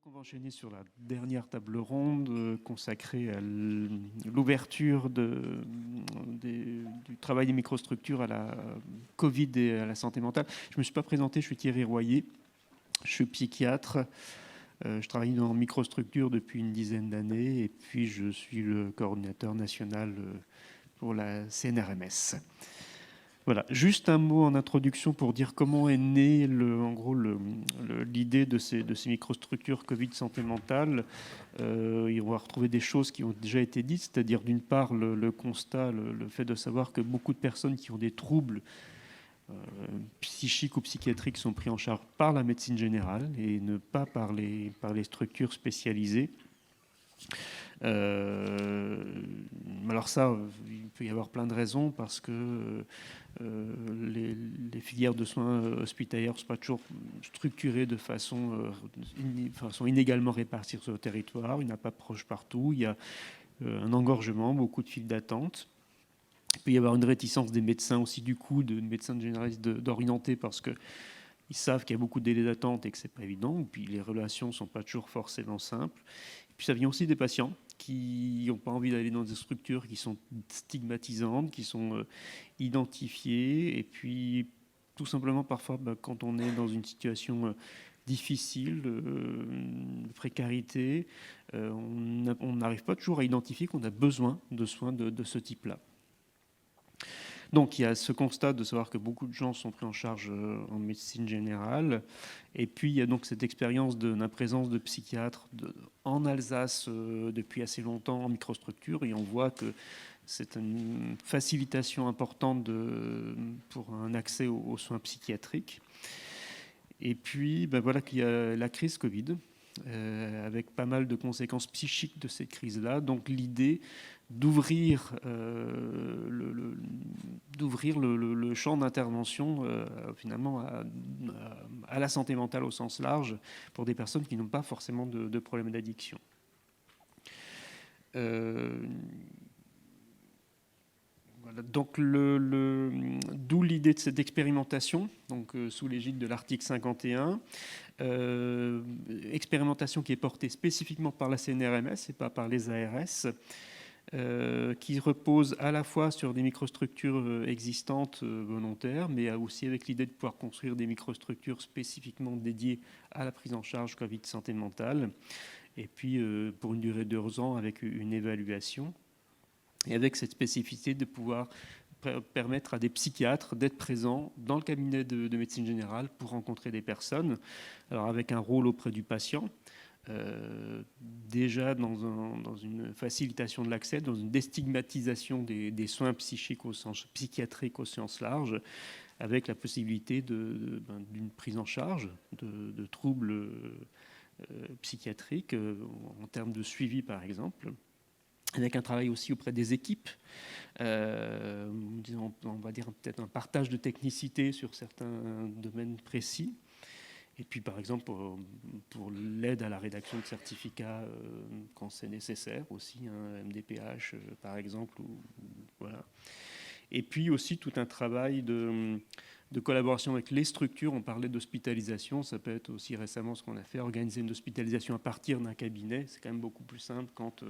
On va enchaîner sur la dernière table ronde consacrée à l'ouverture du travail des microstructures à la Covid et à la santé mentale. Je ne me suis pas présenté, je suis Thierry Royer, je suis psychiatre, je travaille dans microstructure depuis une dizaine d'années et puis je suis le coordinateur national pour la CNRMS. Voilà, juste un mot en introduction pour dire comment est née l'idée de ces microstructures Covid santé mentale. On va retrouver des choses qui ont déjà été dites, c'est-à-dire d'une part le constat, le fait de savoir que beaucoup de personnes qui ont des troubles psychiques ou psychiatriques sont pris en charge par la médecine générale et ne pas par les structures spécialisées. Alors ça, il peut y avoir plein de raisons parce que les filières de soins hospitalières ne sont pas toujours structurées de façon inégalement réparties sur le territoire. Il n'y en a pas proche partout. Il y a un engorgement, beaucoup de files d'attente. Il peut y avoir une réticence des médecins aussi, du coup, de médecins généralistes d'orienter parce qu'ils savent qu'il y a beaucoup de délais d'attente et que ce n'est pas évident. Et puis les relations ne sont pas toujours forcément simples. Et puis ça vient aussi des patients qui n'ont pas envie d'aller dans des structures qui sont stigmatisantes, qui sont identifiées. Et puis, tout simplement, parfois, quand on est dans une situation difficile, de précarité, on n'arrive pas toujours à identifier qu'on a besoin de soins de ce type-là. Donc il y a ce constat de savoir que beaucoup de gens sont pris en charge en médecine générale. Et puis il y a donc cette expérience de la présence de psychiatres en Alsace depuis assez longtemps en microstructure. Et on voit que c'est une facilitation importante pour un accès aux soins psychiatriques. Et puis voilà qu'il y a la crise Covid, avec pas mal de conséquences psychiques de cette crise-là. Donc l'idée d'ouvrir le champ d'intervention finalement à la santé mentale au sens large pour des personnes qui n'ont pas forcément de problèmes d'addiction. Voilà, donc d'où l'idée de cette expérimentation, donc sous l'égide de l'article 51, expérimentation qui est portée spécifiquement par la CNRMS et pas par les ARS, qui repose à la fois sur des microstructures existantes volontaires, mais aussi avec l'idée de pouvoir construire des microstructures spécifiquement dédiées à la prise en charge Covid santé mentale, et puis pour une durée de 2 ans avec une évaluation, et avec cette spécificité de pouvoir permettre à des psychiatres d'être présents dans le cabinet de médecine générale pour rencontrer des personnes, alors avec un rôle auprès du patient, déjà dans une facilitation de l'accès, dans une déstigmatisation des soins psychiques psychiatriques au sens large, avec la possibilité d'une prise en charge de troubles psychiatriques en termes de suivi par exemple, avec un travail aussi auprès des équipes, on va dire peut-être un partage de technicité sur certains domaines précis. Et puis, par exemple, pour l'aide à la rédaction de certificats quand c'est nécessaire aussi, MDPH, par exemple. Voilà. Et puis aussi tout un travail de collaboration avec les structures. On parlait d'hospitalisation, ça peut être aussi récemment ce qu'on a fait, organiser une hospitalisation à partir d'un cabinet. C'est quand même beaucoup plus simple quand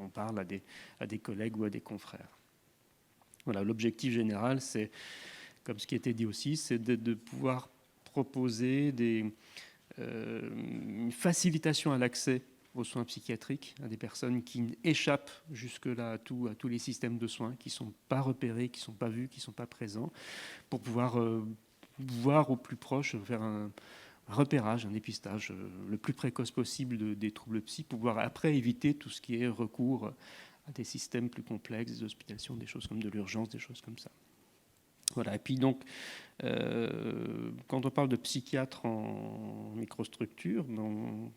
on parle à des collègues ou à des confrères. Voilà, l'objectif général, c'est, comme ce qui a été dit aussi, c'est de pouvoir proposer une facilitation à l'accès aux soins psychiatriques à des personnes qui échappent jusque-là à tous les systèmes de soins, qui ne sont pas repérés, qui ne sont pas vus, qui ne sont pas présents, pour pouvoir voir au plus proche, faire un repérage, un dépistage le plus précoce possible des troubles psy, pour pouvoir après éviter tout ce qui est recours à des systèmes plus complexes, des hospitalisations, des choses comme de l'urgence, des choses comme ça. Voilà. Et puis donc, quand on parle de psychiatres en microstructure, on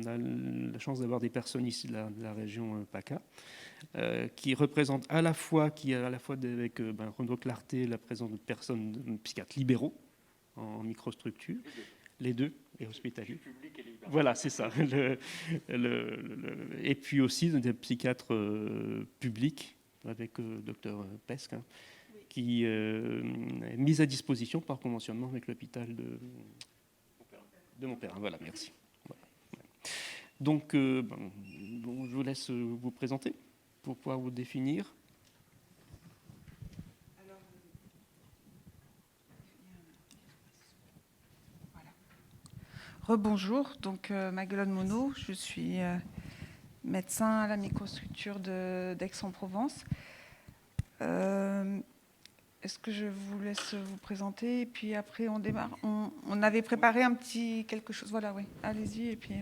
a la chance d'avoir des personnes ici de la région PACA qui représentent à la fois avec Renaud Clarté la présence de personnes de psychiatres libéraux en microstructure, les deux, et hospitaliers. Voilà, c'est ça. Et puis aussi des psychiatres publics avec Dr Pesque, qui est mise à disposition par conventionnement avec l'hôpital de Montpellier. Voilà, merci. Voilà. Donc, je vous laisse vous présenter pour pouvoir vous définir. Rebonjour, donc Maguelone Monod, je suis médecin à la microstructure d'Aix-en-Provence. Est-ce que je vous laisse vous présenter et puis après on démarre? On avait préparé un petit quelque chose, voilà, oui, allez-y et puis...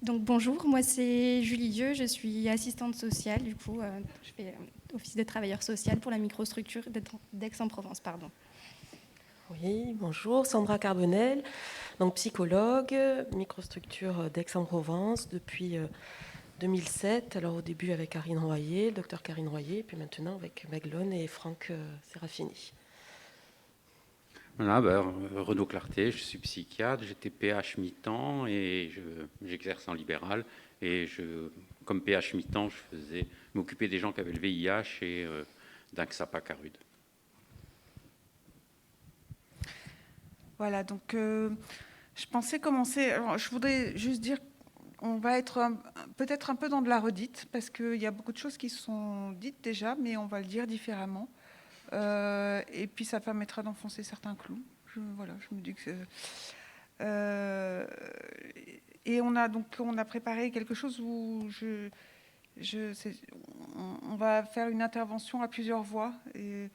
Donc bonjour, moi c'est Julie Dieu, je suis assistante sociale, du coup je fais office de travailleur social pour la microstructure d'Aix-en-Provence, pardon. Oui, bonjour, Sandra Carbonel, donc psychologue, microstructure d'Aix-en-Provence depuis 2007. Alors au début avec Karine Royer, le docteur Karine Royer, puis maintenant avec Maguelone et Franck Serafini. Voilà, Renaud Clarté, je suis psychiatre, j'étais PH mi-temps et j'exerce en libéral. Et comme PH mi-temps, je m'occupais des gens qui avaient le VIH et d'un XAPA-Carude. Voilà, donc je pensais commencer. Alors, je voudrais juste dire qu'on va être peut-être un peu dans de la redite, parce qu'il y a beaucoup de choses qui sont dites déjà, mais on va le dire différemment. Et puis ça permettra d'enfoncer certains clous. Voilà, je me dis que... et on a préparé quelque chose où on va faire une intervention à plusieurs voix, et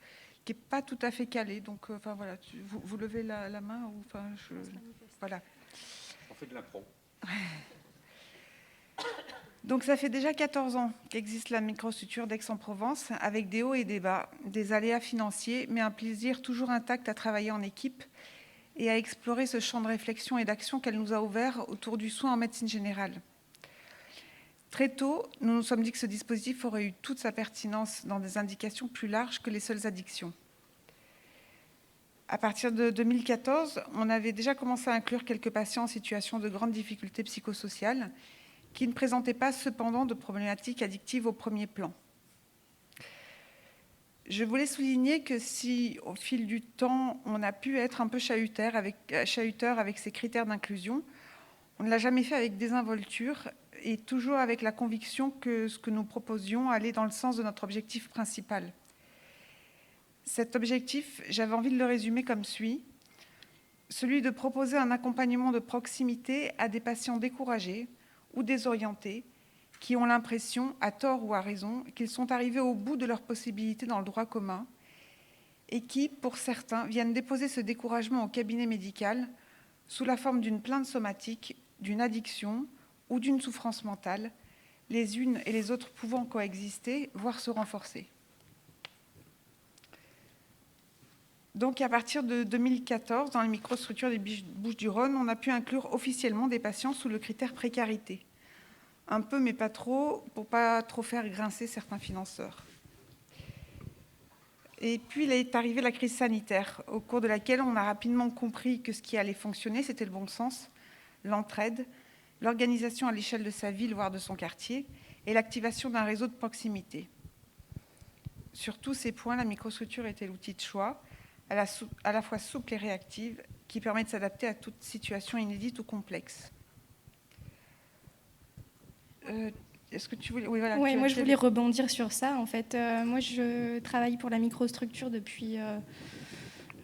qui n'est pas tout à fait calée. Donc, enfin voilà, vous levez la main ou enfin voilà. On fait de l'impro. Donc ça fait déjà 14 ans qu'existe la microstructure d'Aix-en-Provence, avec des hauts et des bas, des aléas financiers, mais un plaisir toujours intact à travailler en équipe et à explorer ce champ de réflexion et d'action qu'elle nous a ouvert autour du soin en médecine générale. Très tôt, nous nous sommes dit que ce dispositif aurait eu toute sa pertinence dans des indications plus larges que les seules addictions. À partir de 2014, on avait déjà commencé à inclure quelques patients en situation de grandes difficultés psychosociales qui ne présentaient pas cependant de problématiques addictives au premier plan. Je voulais souligner que si, au fil du temps, on a pu être un peu chahuteur avec ces critères d'inclusion, on ne l'a jamais fait avec désinvolture et toujours avec la conviction que ce que nous proposions allait dans le sens de notre objectif principal. Cet objectif, j'avais envie de le résumer comme suit: celui de proposer un accompagnement de proximité à des patients découragés ou désorientés qui ont l'impression, à tort ou à raison, qu'ils sont arrivés au bout de leurs possibilités dans le droit commun et qui, pour certains, viennent déposer ce découragement au cabinet médical sous la forme d'une plainte somatique, d'une addiction ou d'une souffrance mentale, les unes et les autres pouvant coexister, voire se renforcer. Donc, à partir de 2014, dans les microstructures des Bouches-du-Rhône, on a pu inclure officiellement des patients sous le critère précarité. Un peu, mais pas trop, pour pas trop faire grincer certains financeurs. Et puis, il est arrivé la crise sanitaire, au cours de laquelle on a rapidement compris que ce qui allait fonctionner, c'était le bon sens, l'entraide, l'organisation à l'échelle de sa ville, voire de son quartier, et l'activation d'un réseau de proximité. Sur tous ces points, la microstructure était l'outil de choix, à la fois souple et réactive, qui permet de s'adapter à toute situation inédite ou complexe. Est-ce que tu voulais... Oui, voilà, moi je voulais rebondir sur ça. En fait, moi je travaille pour la microstructure depuis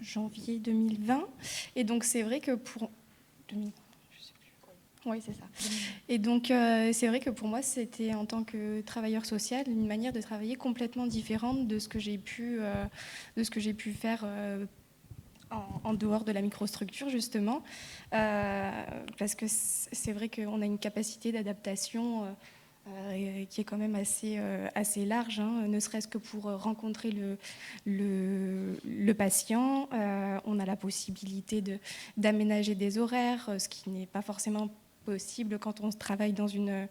janvier 2020. Et donc c'est vrai que pour... 2020, je sais plus. Oui, c'est ça. Et donc c'est vrai que pour moi, c'était en tant que travailleur social une manière de travailler complètement différente de ce que j'ai pu faire en dehors de la microstructure, justement, parce que c'est vrai qu'on a une capacité d'adaptation qui est quand même assez large, hein, ne serait-ce que pour rencontrer le patient. On a la possibilité d'aménager des horaires, ce qui n'est pas forcément possible quand on travaille dans une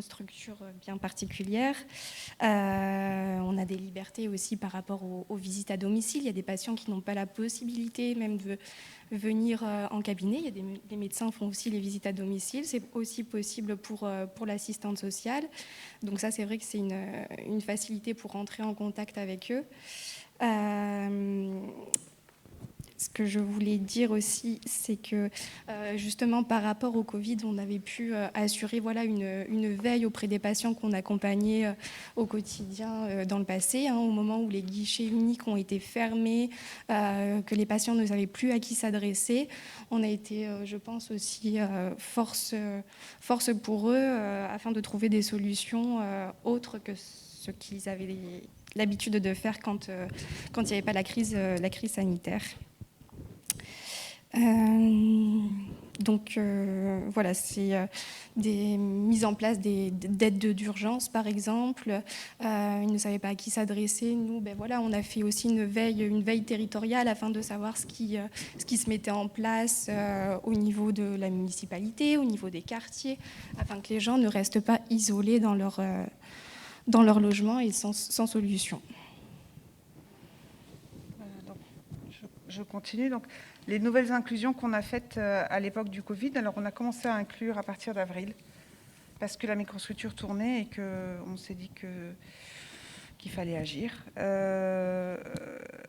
structure bien particulière. On a des libertés aussi par rapport aux visites à domicile. Il y a des patients qui n'ont pas la possibilité même de venir en cabinet. Il y a des médecins font aussi les visites à domicile. C'est aussi possible pour l'assistante sociale. Donc ça, c'est vrai que c'est une facilité pour rentrer en contact avec eux. ce que je voulais dire aussi, c'est que justement par rapport au Covid, on avait pu assurer une veille auprès des patients qu'on accompagnait au quotidien dans le passé, hein, au moment où les guichets uniques ont été fermés, que les patients ne savaient plus à qui s'adresser. On a été, je pense aussi, force pour eux afin de trouver des solutions autres que ce qu'ils avaient l'habitude de faire quand il n'y avait pas la crise sanitaire. Donc voilà, c'est des mises en place d'aides d'urgence, par exemple. Ils ne savaient pas à qui s'adresser. Nous, on a fait aussi une veille territoriale afin de savoir ce qui se mettait en place au niveau de la municipalité, au niveau des quartiers, afin que les gens ne restent pas isolés dans leur logement et sans solution. Donc, je continue. Donc, les nouvelles inclusions qu'on a faites à l'époque du Covid, alors on a commencé à inclure à partir d'avril, parce que la microstructure tournait et qu'on s'est dit qu'il fallait agir.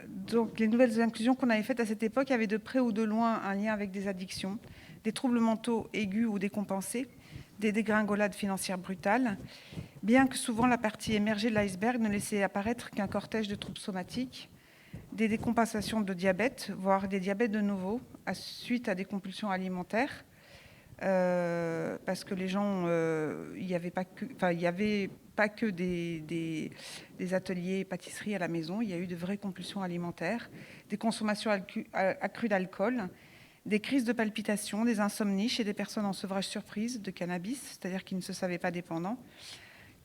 Donc les nouvelles inclusions qu'on avait faites à cette époque avaient de près ou de loin un lien avec des addictions, des troubles mentaux aigus ou décompensés, des dégringolades financières brutales, bien que souvent la partie émergée de l'iceberg ne laissait apparaître qu'un cortège de troubles somatiques, des décompensations de diabète, voire des diabètes de nouveau, suite à des compulsions alimentaires, parce que les gens, il n'y avait pas que des ateliers pâtisserie à la maison, il y a eu de vraies compulsions alimentaires, des consommations accrues d'alcool, des crises de palpitations, des insomnies chez des personnes en sevrage surprise de cannabis, c'est-à-dire qui ne se savaient pas dépendants,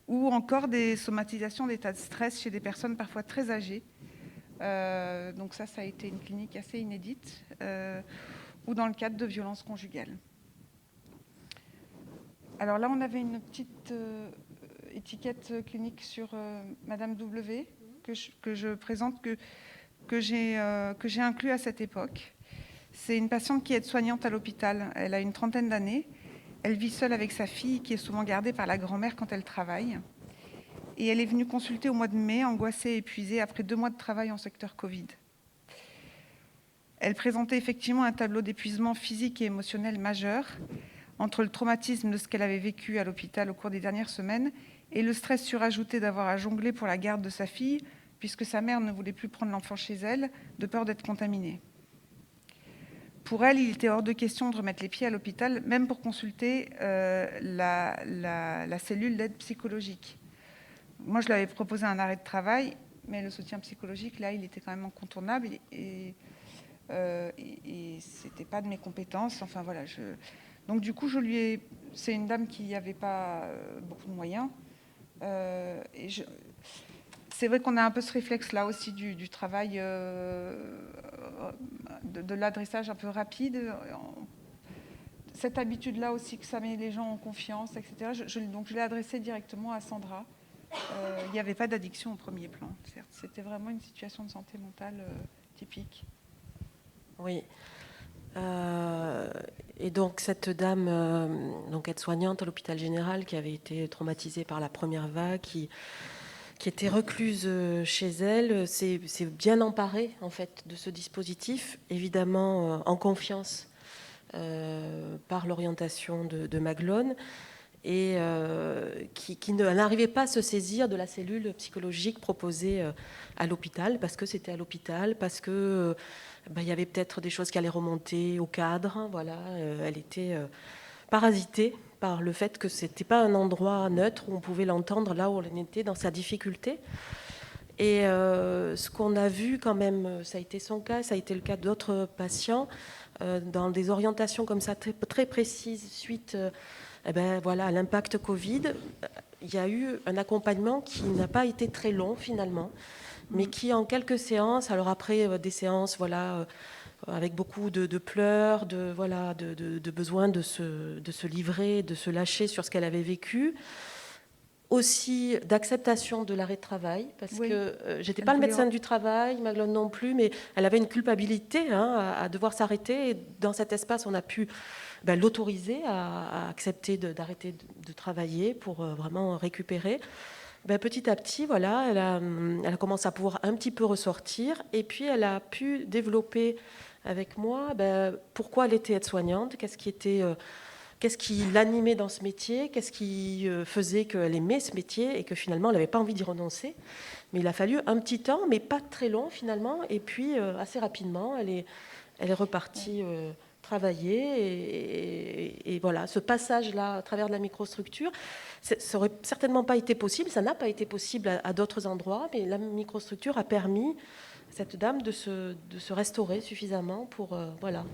ou encore des somatisations d'état de stress chez des personnes parfois très âgées. Donc ça a été une clinique assez inédite, ou dans le cadre de violences conjugales. Alors là, on avait une petite étiquette clinique sur Madame W que je présente, que j'ai inclus à cette époque. C'est une patiente qui est soignante à l'hôpital. Elle a une trentaine d'années. Elle vit seule avec sa fille, qui est souvent gardée par la grand-mère quand elle travaille. Et elle est venue consulter au mois de mai, angoissée et épuisée, après 2 mois de travail en secteur Covid. Elle présentait effectivement un tableau d'épuisement physique et émotionnel majeur, entre le traumatisme de ce qu'elle avait vécu à l'hôpital au cours des dernières semaines et le stress surajouté d'avoir à jongler pour la garde de sa fille, puisque sa mère ne voulait plus prendre l'enfant chez elle, de peur d'être contaminée. Pour elle, il était hors de question de remettre les pieds à l'hôpital, même pour consulter la cellule d'aide psychologique. Moi, je lui avais proposé un arrêt de travail, mais le soutien psychologique, là, il était quand même incontournable et c'était pas de mes compétences. Enfin, voilà. Donc, du coup, c'est une dame qui n'avait pas beaucoup de moyens. C'est vrai qu'on a un peu ce réflexe-là aussi du travail, de l'adressage un peu rapide. Cette habitude-là aussi que ça met les gens en confiance, etc. Donc, je l'ai adressé directement à Sandra. Il n'y avait pas d'addiction au premier plan, certes. C'était vraiment une situation de santé mentale typique. Oui. Et donc cette dame, donc aide-soignante à l'hôpital général, qui avait été traumatisée par la première vague, qui était recluse chez elle, s'est bien emparée en fait de ce dispositif, évidemment en confiance par l'orientation de Maglone, et qui n'arrivait pas à se saisir de la cellule psychologique proposée à l'hôpital, parce que c'était à l'hôpital, parce que il y avait peut-être des choses qui allaient remonter au cadre. Voilà, elle était parasitée par le fait que c'était pas un endroit neutre où on pouvait l'entendre là où on était dans sa difficulté. Et ce qu'on a vu quand même, ça a été son cas, ça a été le cas d'autres patients, dans des orientations comme ça très, très précises suite à l'impact Covid. Il y a eu un accompagnement qui n'a pas été très long finalement, mais qui en quelques séances, alors après des séances avec beaucoup de pleurs, de besoin de se livrer, de se lâcher sur ce qu'elle avait vécu, aussi d'acceptation de l'arrêt de travail, parce que j'étais pas le médecin du travail, Maglone non plus, mais elle avait une culpabilité à devoir s'arrêter, et dans cet espace on a pu l'autoriser à accepter d'arrêter de travailler pour vraiment récupérer. Petit à petit, voilà, elle a commencé à pouvoir un petit peu ressortir. Et puis, elle a pu développer avec moi pourquoi elle était aide-soignante, qu'est-ce qui l'animait dans ce métier, qu'est-ce qui faisait qu'elle aimait ce métier et que finalement, elle n'avait pas envie d'y renoncer. Mais il a fallu un petit temps, mais pas très long finalement. Et puis, assez rapidement, elle est repartie travailler. Et voilà, ce passage-là, à travers de la microstructure, ça n'aurait certainement pas été possible. Ça n'a pas été possible à d'autres endroits, mais la microstructure a permis à cette dame de se restaurer suffisamment pour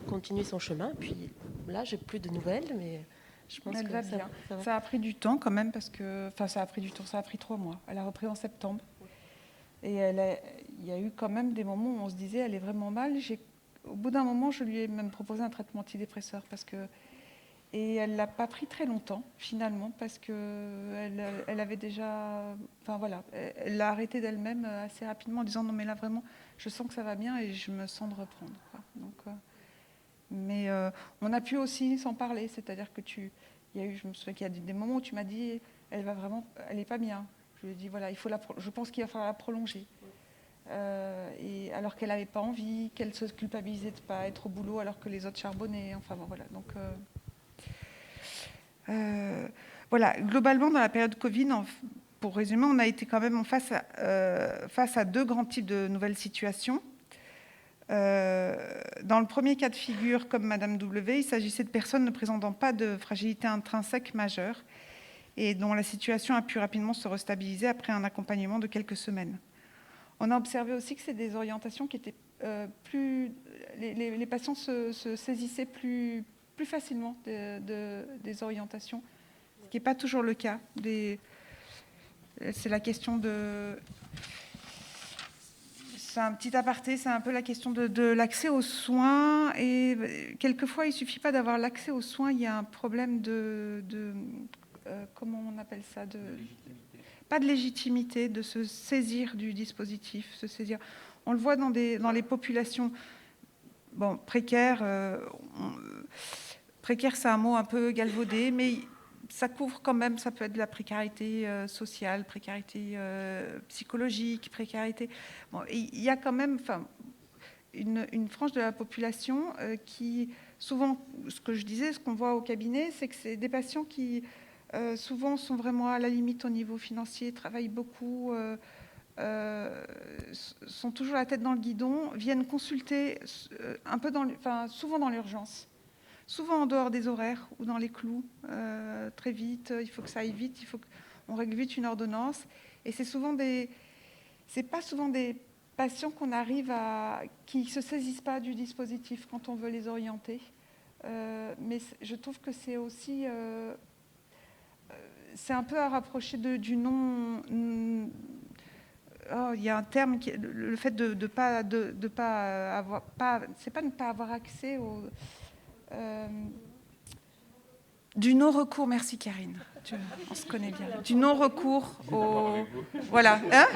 continuer son chemin. Puis là, j'ai plus de nouvelles, mais je pense Elle que va bien. ça va. Ça a pris du temps quand même parce que, ça a pris du temps. Ça a pris 3 mois. Elle a repris en septembre. Et il y a eu quand même des moments où on se disait, elle est vraiment mal. Au bout d'un moment, je lui ai même proposé un traitement antidépresseur et elle l'a pas pris très longtemps finalement parce que elle avait déjà, elle l'a arrêté d'elle-même assez rapidement en disant non mais là vraiment, je sens que ça va bien et je me sens de reprendre. Donc, mais on a pu aussi s'en parler, c'est-à-dire que je me souviens qu'il y a des moments où tu m'as dit, elle est pas bien. Je lui ai dit voilà, je pense qu'il va falloir la prolonger. Et alors qu'elle n'avait pas envie, qu'elle se culpabilisait de ne pas être au boulot alors que les autres charbonnaient. Enfin bon, voilà. Donc voilà, globalement dans la période Covid, pour résumer, on a été quand même face à 2 grands types de nouvelles situations. Dans le premier cas de figure, comme Madame W, il s'agissait de personnes ne présentant pas de fragilité intrinsèque majeure et dont la situation a pu rapidement se restabiliser après un accompagnement de quelques semaines. On a observé aussi que c'est des orientations qui étaient les patients se saisissaient plus facilement des orientations, ce qui n'est pas toujours le cas. C'est la question de... C'est un petit aparté, c'est un peu la question de l'accès aux soins. Et quelquefois, il ne suffit pas d'avoir l'accès aux soins, il y a un problème comment on appelle ça, pas de légitimité, de se saisir du dispositif, se saisir. On le voit dans les populations précaires. Précaire, c'est un mot un peu galvaudé, mais ça couvre quand même, ça peut être de la précarité sociale, précarité psychologique, précarité... il y a quand même une frange de la population qui, souvent, ce que je disais, ce qu'on voit au cabinet, c'est que c'est des patients qui... souvent sont vraiment à la limite au niveau financier, travaillent beaucoup, sont toujours la tête dans le guidon, viennent consulter un peu souvent dans l'urgence, souvent en dehors des horaires ou dans les clous, très vite, il faut que ça aille vite, il faut qu'on règle vite une ordonnance. Et c'est pas souvent des patients qui ne se saisissent pas du dispositif quand on veut les orienter. Mais je trouve que c'est aussi... c'est un peu à rapprocher du non. Il y a un terme le fait de pas avoir c'est pas ne pas avoir accès au du non-recours. Merci Karine. On se connaît bien. Du non-recours au voilà. Hein,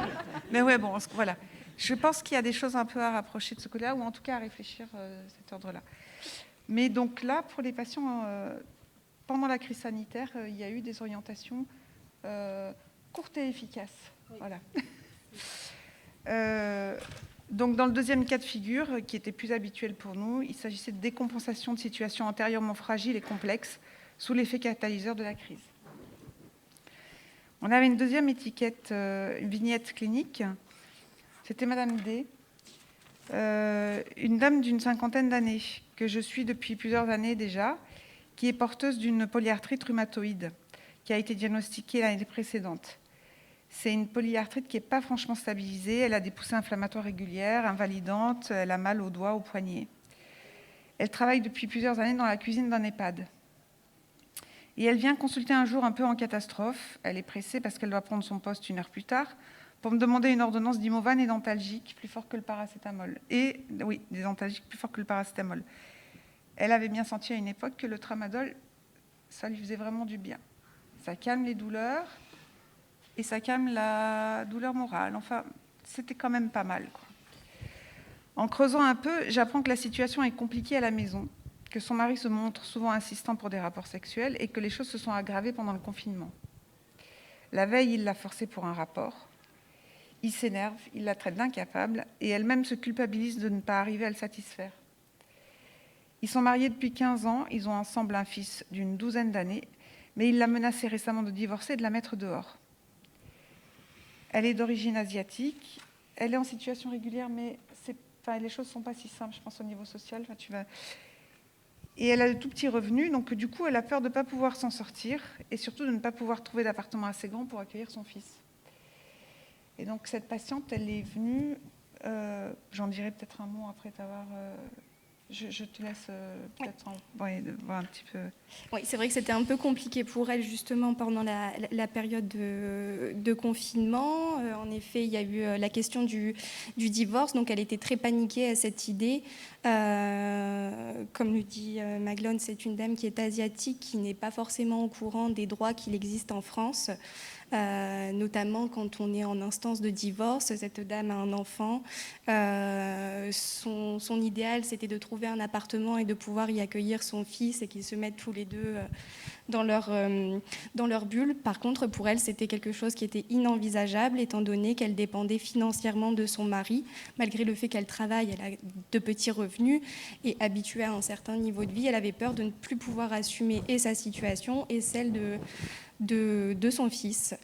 mais ouais bon voilà. Je pense qu'il y a des choses un peu à rapprocher de ce côté-là ou en tout cas à réfléchir cet ordre-là. Mais donc là pour les patients. Pendant la crise sanitaire, il y a eu des orientations courtes et efficaces. Voilà. Donc, dans le deuxième cas de figure, qui était plus habituel pour nous, il s'agissait de décompensation de situations antérieurement fragiles et complexes sous l'effet catalyseur de la crise. On avait une deuxième étiquette, une vignette clinique. C'était Madame D, une dame d'une 50aine d'années, que je suis depuis plusieurs années déjà, qui est porteuse d'une polyarthrite rhumatoïde, qui a été diagnostiquée l'année précédente. C'est une polyarthrite qui n'est pas franchement stabilisée, elle a des poussées inflammatoires régulières, invalidantes, elle a mal aux doigts, aux poignets. Elle travaille depuis plusieurs années dans la cuisine d'un EHPAD. Et elle vient consulter un jour un peu en catastrophe, elle est pressée parce qu'elle doit prendre son poste 1 heure plus tard, pour me demander une ordonnance d'Imovan et d'antalgique plus fort que le paracétamol. Et oui, des antalgiques plus fort que le paracétamol. Elle avait bien senti à une époque que le tramadol, ça lui faisait vraiment du bien. Ça calme les douleurs et ça calme la douleur morale. Enfin, c'était quand même pas mal, quoi. En creusant un peu, j'apprends que la situation est compliquée à la maison, que son mari se montre souvent insistant pour des rapports sexuels et que les choses se sont aggravées pendant le confinement. La veille, il l'a forcée pour un rapport. Il s'énerve, il la traite d'incapable et elle-même se culpabilise de ne pas arriver à le satisfaire. Ils sont mariés depuis 15 ans, ils ont ensemble un fils d'une 12aine d'années, mais il l'a menacée récemment de divorcer et de la mettre dehors. Elle est d'origine asiatique, elle est en situation régulière, mais les choses ne sont pas si simples, je pense, au niveau social. Et elle a de tout petits revenus, donc du coup, elle a peur de ne pas pouvoir s'en sortir et surtout de ne pas pouvoir trouver d'appartement assez grand pour accueillir son fils. Et donc cette patiente, elle est venue, j'en dirai peut-être un mot après t'avoir... Je te laisse peut-être voir un petit peu. Oui, c'est vrai que c'était un peu compliqué pour elle justement pendant la période de confinement. En effet, il y a eu la question du divorce, donc elle était très paniquée à cette idée. Comme le dit Maglone, c'est une dame qui est asiatique, qui n'est pas forcément au courant des droits qu'il existe en France. Notamment quand on est en instance de divorce, cette dame a un enfant. Son idéal, c'était de trouver un appartement et de pouvoir y accueillir son fils et qu'ils se mettent tous les deux dans leur bulle. Par contre, pour elle, c'était quelque chose qui était inenvisageable, étant donné qu'elle dépendait financièrement de son mari. Malgré le fait qu'elle travaille, elle a de petits revenus et habituée à un certain niveau de vie, elle avait peur de ne plus pouvoir assumer et sa situation et celle de son fils.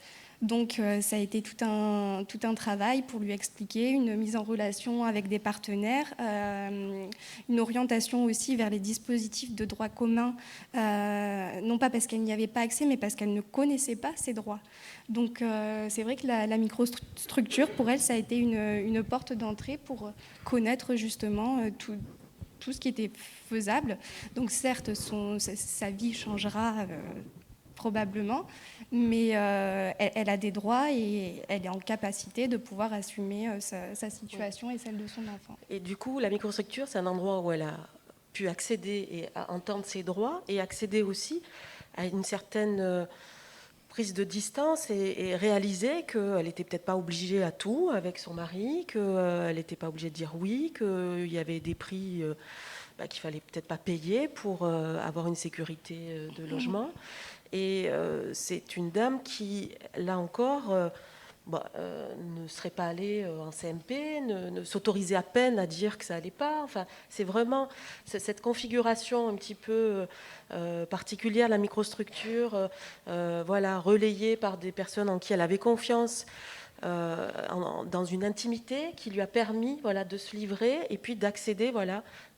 Donc ça a été tout un travail pour lui expliquer, une mise en relation avec des partenaires, une orientation aussi vers les dispositifs de droit commun, non pas parce qu'elle n'y avait pas accès, mais parce qu'elle ne connaissait pas ses droits. Donc c'est vrai que la microstructure, pour elle, ça a été une porte d'entrée pour connaître justement tout ce qui était faisable. Donc certes, sa vie changera probablement, mais elle a des droits et elle est en capacité de pouvoir assumer sa situation et celle de son enfant. Et du coup, la microstructure, c'est un endroit où elle a pu accéder et à entendre ses droits et accéder aussi à une certaine prise de distance et réaliser qu'elle n'était peut-être pas obligée à tout avec son mari, qu'elle n'était pas obligée de dire oui, qu'il y avait des prix qu'il fallait peut-être pas payer pour avoir une sécurité de logement. Et c'est une dame qui, là encore, ne serait pas allée en CMP, ne s'autorisait à peine à dire que ça allait pas. Enfin, c'est vraiment cette configuration un petit peu particulière, la microstructure, relayée par des personnes en qui elle avait confiance, dans une intimité qui lui a permis de se livrer et puis d'accéder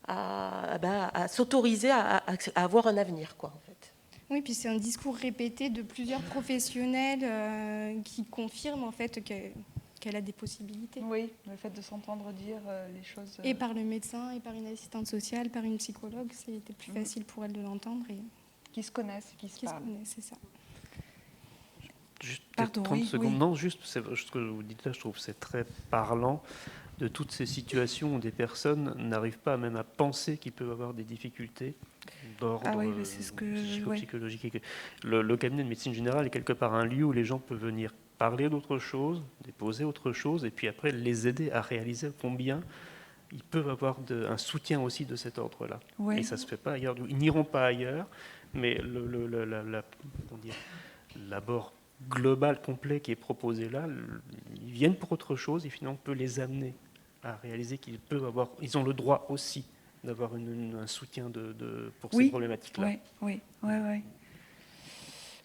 à s'autoriser à avoir un avenir, quoi, en fait. Oui, puis c'est un discours répété de plusieurs professionnels qui confirment en fait qu'elle a des possibilités. Oui, le fait de s'entendre dire les choses... Et par le médecin, et par une assistante sociale, par une psychologue, c'était plus facile pour elle de l'entendre. Qui se connaissent, qui se parlent. C'est ça. Juste 30 secondes. Oui. Non, juste ce que vous dites là, je trouve que c'est très parlant de toutes ces situations où des personnes n'arrivent pas même à penser qu'ils peuvent avoir des difficultés d'ordre psychologique. Ouais. Le cabinet de médecine générale est quelque part un lieu où les gens peuvent venir parler d'autre chose, déposer autre chose, et puis après les aider à réaliser combien ils peuvent avoir un soutien aussi de cet ordre-là. Ouais. Et ça ne se fait pas ailleurs. Ils n'iront pas ailleurs, mais l'abord global, complet qui est proposé là, ils viennent pour autre chose et finalement on peut les amener à réaliser ils ont le droit aussi d'avoir un soutien pour ces problématiques-là. Oui.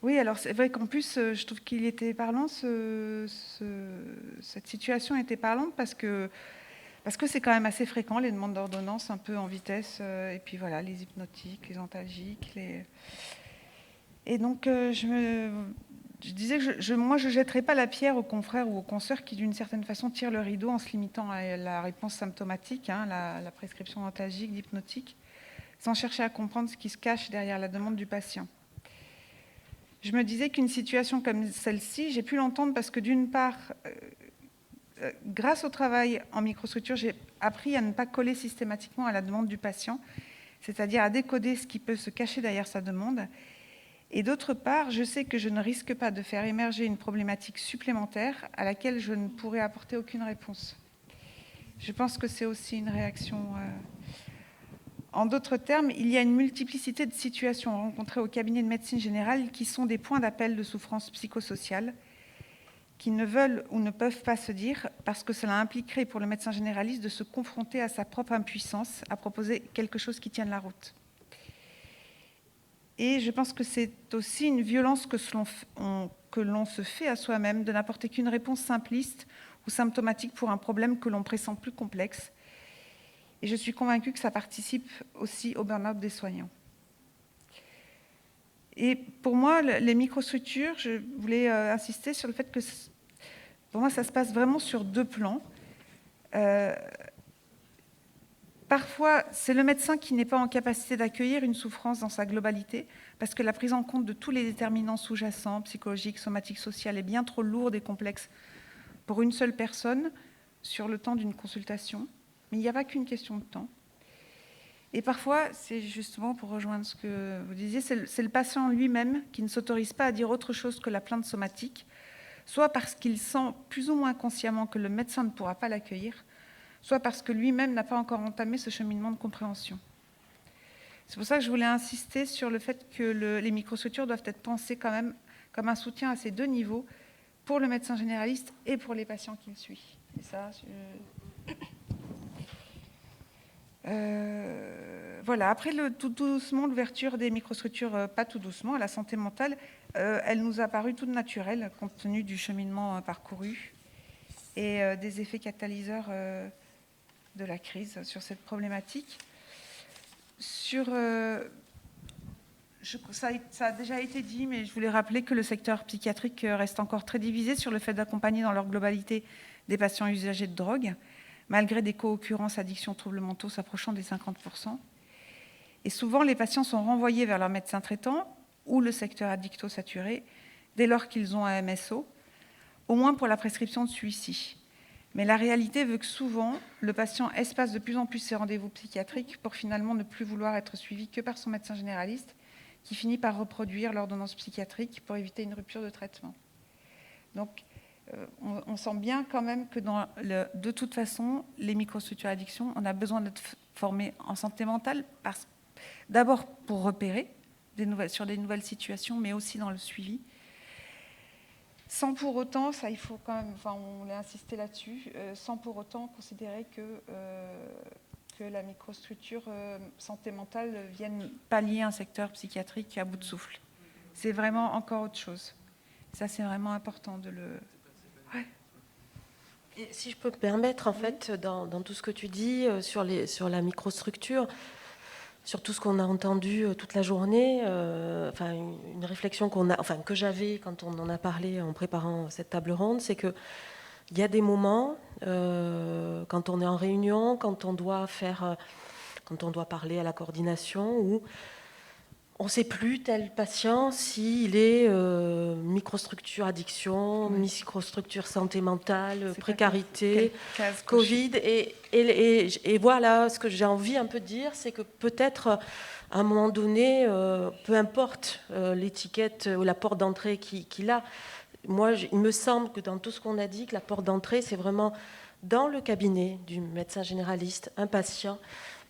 Oui, alors c'est vrai qu'en plus, je trouve qu'il était parlant, cette situation était parlante parce que c'est quand même assez fréquent, les demandes d'ordonnance un peu en vitesse, et puis voilà, les hypnotiques, les antalgiques, Et donc, je disais que moi, je ne jetterais pas la pierre aux confrères ou aux consoeurs qui, d'une certaine façon, tirent le rideau en se limitant à la réponse symptomatique, la prescription antalgique, d'hypnotique, sans chercher à comprendre ce qui se cache derrière la demande du patient. Je me disais qu'une situation comme celle-ci, j'ai pu l'entendre parce que, d'une part, grâce au travail en microstructure, j'ai appris à ne pas coller systématiquement à la demande du patient, c'est-à-dire à décoder ce qui peut se cacher derrière sa demande. Et d'autre part, je sais que je ne risque pas de faire émerger une problématique supplémentaire à laquelle je ne pourrais apporter aucune réponse. Je pense que c'est aussi une réaction... En d'autres termes, il y a une multiplicité de situations rencontrées au cabinet de médecine générale qui sont des points d'appel de souffrance psychosociale qui ne veulent ou ne peuvent pas se dire, parce que cela impliquerait pour le médecin généraliste de se confronter à sa propre impuissance à proposer quelque chose qui tienne la route. Et je pense que c'est aussi une violence que l'on se fait à soi-même de n'apporter qu'une réponse simpliste ou symptomatique pour un problème que l'on pressent plus complexe. Et je suis convaincue que ça participe aussi au burn-out des soignants. Et pour moi, les microstructures, je voulais insister sur le fait que pour moi, ça se passe vraiment sur 2 plans. Parfois, c'est le médecin qui n'est pas en capacité d'accueillir une souffrance dans sa globalité, parce que la prise en compte de tous les déterminants sous-jacents, psychologiques, somatiques, sociales, est bien trop lourde et complexe pour une seule personne sur le temps d'une consultation. Mais il n'y a pas qu'une question de temps. Et parfois, c'est justement, pour rejoindre ce que vous disiez, c'est le patient lui-même qui ne s'autorise pas à dire autre chose que la plainte somatique, soit parce qu'il sent plus ou moins consciemment que le médecin ne pourra pas l'accueillir, soit parce que lui-même n'a pas encore entamé ce cheminement de compréhension. C'est pour ça que je voulais insister sur le fait que les microstructures doivent être pensées quand même comme un soutien à ces 2 niveaux, pour le médecin généraliste et pour les patients qu'il suit. Et ça, voilà. Après, tout doucement, l'ouverture des microstructures, pas tout doucement, à la santé mentale, elle nous a paru toute naturelle, compte tenu du cheminement parcouru et des effets catalyseurs de la crise sur cette problématique. Ça a déjà été dit, mais je voulais rappeler que le secteur psychiatrique reste encore très divisé sur le fait d'accompagner dans leur globalité des patients usagers de drogue, malgré des co-occurrences addictions troubles mentaux s'approchant des 50%. Et souvent, les patients sont renvoyés vers leur médecin traitant ou le secteur addicto-saturé dès lors qu'ils ont un MSO, au moins pour la prescription de celui-ci. Mais la réalité veut que souvent, le patient espace de plus en plus ses rendez-vous psychiatriques pour finalement ne plus vouloir être suivi que par son médecin généraliste, qui finit par reproduire l'ordonnance psychiatrique pour éviter une rupture de traitement. Donc, on sent bien quand même que de toute façon, les microstructures addiction, on a besoin d'être formés en santé mentale, d'abord pour repérer sur des nouvelles situations, mais aussi dans le suivi. Sans pour autant, ça il faut quand même, on l'a insisté là-dessus, sans pour autant considérer que la microstructure santé mentale vienne pallier un secteur psychiatrique à bout de souffle. C'est vraiment encore autre chose. Ça, c'est vraiment important de le... Ouais. Et si je peux me permettre, en fait, dans tout ce que tu dis sur la microstructure, sur tout ce qu'on a entendu toute la journée, une réflexion que j'avais quand on en a parlé en préparant cette table ronde, c'est que il y a des moments, quand on est en réunion, quand on doit parler à la coordination, où on ne sait plus tel patient s'il est microstructure addiction, microstructure santé mentale, précarité, Covid. Et voilà, ce que j'ai envie un peu de dire, c'est que peut-être à un moment donné, peu importe l'étiquette ou la porte d'entrée qu'il a, moi, il me semble que dans tout ce qu'on a dit, que la porte d'entrée, c'est vraiment dans le cabinet du médecin généraliste, un patient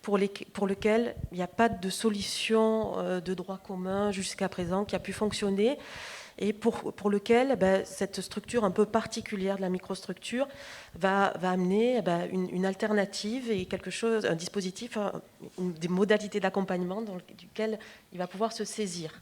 pour lequel il n'y a pas de solution de droit commun jusqu'à présent qui a pu fonctionner et pour lequel cette structure un peu particulière de la microstructure va amener une alternative et quelque chose, un dispositif, des modalités d'accompagnement duquel il va pouvoir se saisir.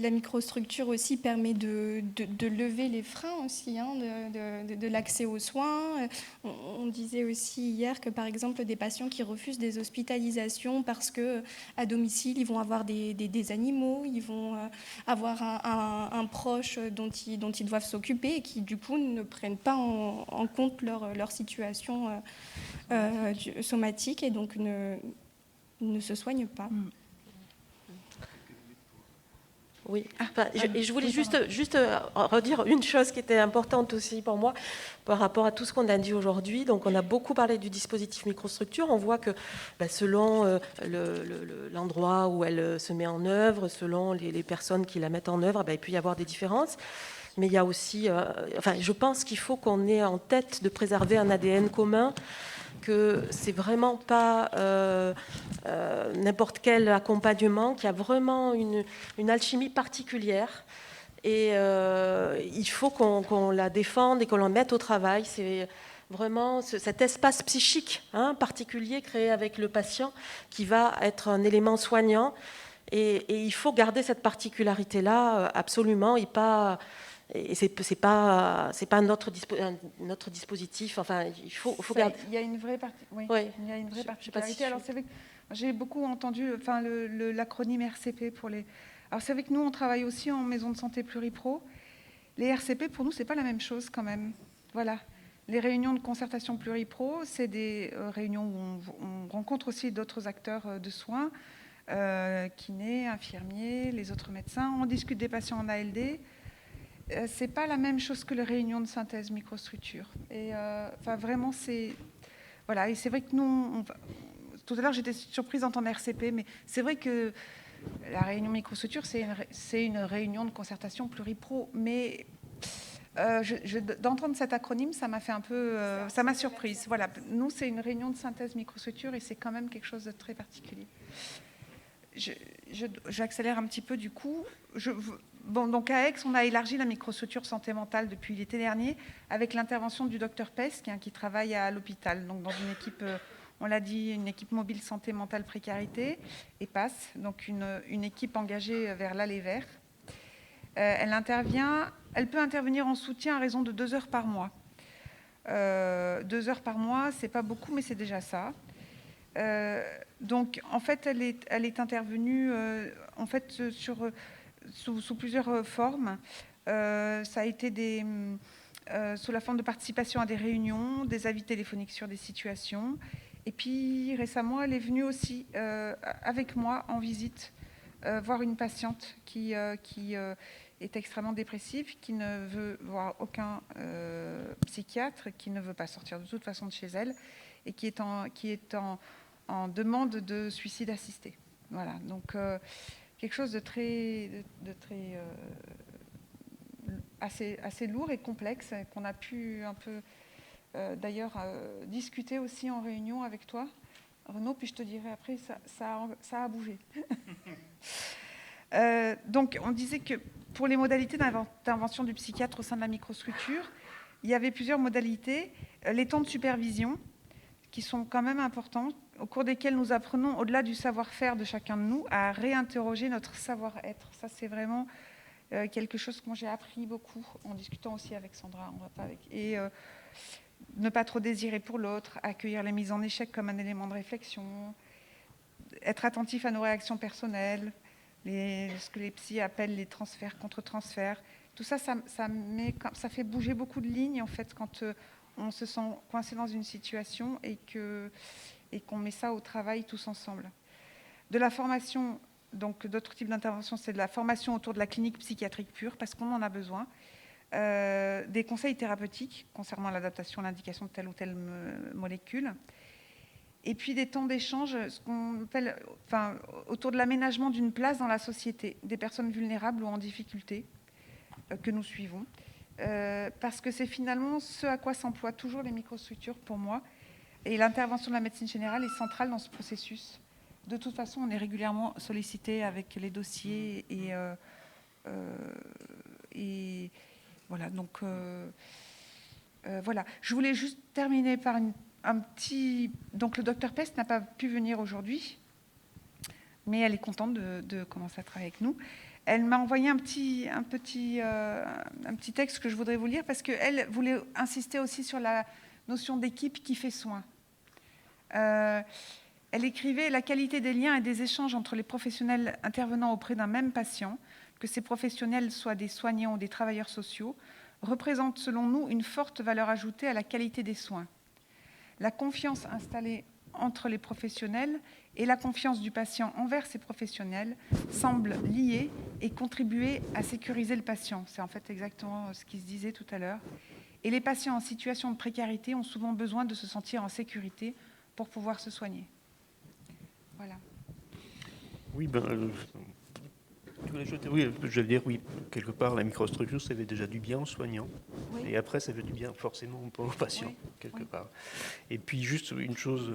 La microstructure aussi permet de lever les freins aussi, de l'accès aux soins. On disait aussi hier que par exemple des patients qui refusent des hospitalisations parce qu'à domicile ils vont avoir des animaux, ils vont avoir un proche dont ils doivent s'occuper et qui du coup ne prennent pas en compte leur situation somatique et donc ne se soignent pas. Oui, je voulais juste redire une chose qui était importante aussi pour moi par rapport à tout ce qu'on a dit aujourd'hui. Donc, on a beaucoup parlé du dispositif microstructure. On voit que selon l'endroit où elle se met en œuvre, selon les personnes qui la mettent en œuvre, il peut y avoir des différences. Mais il y a aussi... je pense qu'il faut qu'on ait en tête de préserver un ADN commun, que c'est vraiment pas n'importe quel accompagnement, qui a vraiment une alchimie particulière Et il faut qu'on la défende et qu'on la mette au travail. C'est vraiment cet espace psychique particulier créé avec le patient qui va être un élément soignant. Et il faut garder cette particularité-là absolument et c'est pas notre dispositif. Enfin, il faut garder. Il y a une vraie il y a une vraie particularité. Alors c'est vrai que j'ai beaucoup entendu, l'acronyme RCP pour les. Alors c'est vrai que nous on travaille aussi en maison de santé pluripro. Les RCP pour nous c'est pas la même chose quand même. Voilà. Les réunions de concertation pluripro, c'est des réunions où on rencontre aussi d'autres acteurs de soins, kinés, infirmiers, les autres médecins. On discute des patients en ALD. C'est pas la même chose que les réunions de synthèse microstructure. Et vraiment, c'est voilà. Et c'est vrai que nous, tout à l'heure, j'étais surprise d'entendre RCP, mais c'est vrai que la réunion microstructure, c'est une réunion de concertation pluripro. Mais d'entendre cet acronyme, ça m'a fait un peu, ça m'a surprise. Voilà. Nous, c'est une réunion de synthèse microstructure et c'est quand même quelque chose de très particulier. J'accélère un petit peu du coup. Donc à Aix, on a élargi la microstructure santé mentale depuis l'été dernier avec l'intervention du docteur Pes, qui travaille à l'hôpital, donc dans une équipe, on l'a dit, une équipe mobile santé mentale précarité, et PAS, donc une équipe engagée vers l'Aller Vert. Elle peut intervenir en soutien à raison de 2 heures par mois. 2 heures par mois, c'est pas beaucoup, mais c'est déjà ça. Donc, en fait, elle est intervenue sous plusieurs formes. Ça a été sous la forme de participation à des réunions, des avis téléphoniques sur des situations. Et puis, récemment, elle est venue aussi avec moi en visite voir une patiente qui est extrêmement dépressive, qui ne veut voir aucun psychiatre, qui ne veut pas sortir de toute façon de chez elle et qui est en demande de suicide assisté. Voilà, donc quelque chose de très assez lourd et complexe qu'on a pu un peu d'ailleurs discuter aussi en réunion avec toi, Renaud, puis je te dirai après, ça a bougé. Donc on disait que pour les modalités d'intervention du psychiatre au sein de la microstructure, il y avait plusieurs modalités. Les temps de supervision, qui sont quand même importants, au cours desquels nous apprenons, au-delà du savoir-faire de chacun de nous, à réinterroger notre savoir-être. Ça, c'est vraiment quelque chose que j'ai appris beaucoup en discutant aussi avec Sandra. Et ne pas trop désirer pour l'autre, accueillir les mises en échec comme un élément de réflexion, être attentif à nos réactions personnelles, ce que les psys appellent les transferts contre transferts. Tout ça, ça fait bouger beaucoup de lignes, en fait, quand on se sent coincé dans une situation et qu'on met ça au travail tous ensemble. De la formation, donc d'autres types d'interventions, c'est de la formation autour de la clinique psychiatrique pure, parce qu'on en a besoin. Des conseils thérapeutiques concernant l'adaptation, l'indication de telle ou telle molécule. Et puis des temps d'échange, ce qu'on appelle, autour de l'aménagement d'une place dans la société, des personnes vulnérables ou en difficulté que nous suivons. Parce que c'est finalement ce à quoi s'emploient toujours les microstructures pour moi. Et l'intervention de la médecine générale est centrale dans ce processus. De toute façon, on est régulièrement sollicité avec les dossiers et voilà. Donc voilà. Je voulais juste terminer par un petit. Donc le docteur Pest n'a pas pu venir aujourd'hui, mais elle est contente de commencer à travailler avec nous. Elle m'a envoyé un petit texte que je voudrais vous lire parce qu'elle voulait insister aussi sur la notion d'équipe qui fait soin. Elle écrivait « La qualité des liens et des échanges entre les professionnels intervenant auprès d'un même patient, que ces professionnels soient des soignants ou des travailleurs sociaux, représente selon nous une forte valeur ajoutée à la qualité des soins. La confiance installée entre les professionnels et la confiance du patient envers ces professionnels semblent liées et contribuer à sécuriser le patient. » C'est en fait exactement ce qui se disait tout à l'heure. Et les patients en situation de précarité ont souvent besoin de se sentir en sécurité pour pouvoir se soigner. Voilà. Oui, je veux dire, oui, quelque part, la microstructure, ça fait déjà du bien aux soignants. Oui. Et après, ça fait du bien forcément aux patients, oui. Quelque part. Et puis, juste une chose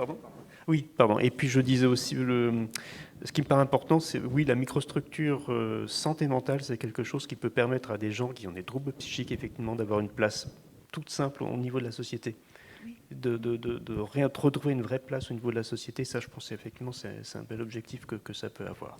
Pardon ? Oui, pardon. Et puis je disais aussi, ce qui me paraît important, c'est oui, la microstructure santé mentale, c'est quelque chose qui peut permettre à des gens qui ont des troubles psychiques, effectivement, d'avoir une place toute simple au niveau de la société. De retrouver une vraie place au niveau de la société, ça, je pense, effectivement, c'est un bel objectif que ça peut avoir.